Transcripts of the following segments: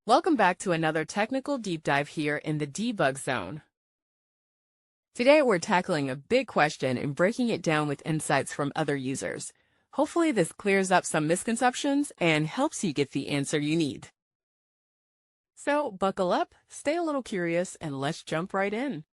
Welcome back to another technical deep dive here in the debug zone. Today we're tackling a big question and breaking it down with insights from other users. Hopefully this clears up some misconceptions and helps you get the answer you need. So buckle up, stay a little curious, and let's jump right in.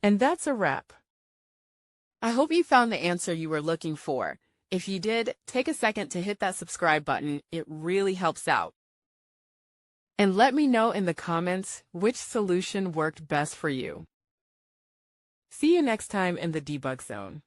And that's a wrap. I hope you found the answer you were looking for. If you did, take a second to hit that subscribe button. It really helps out. And let me know in the comments which solution worked best for you. See you next time in the debug zone.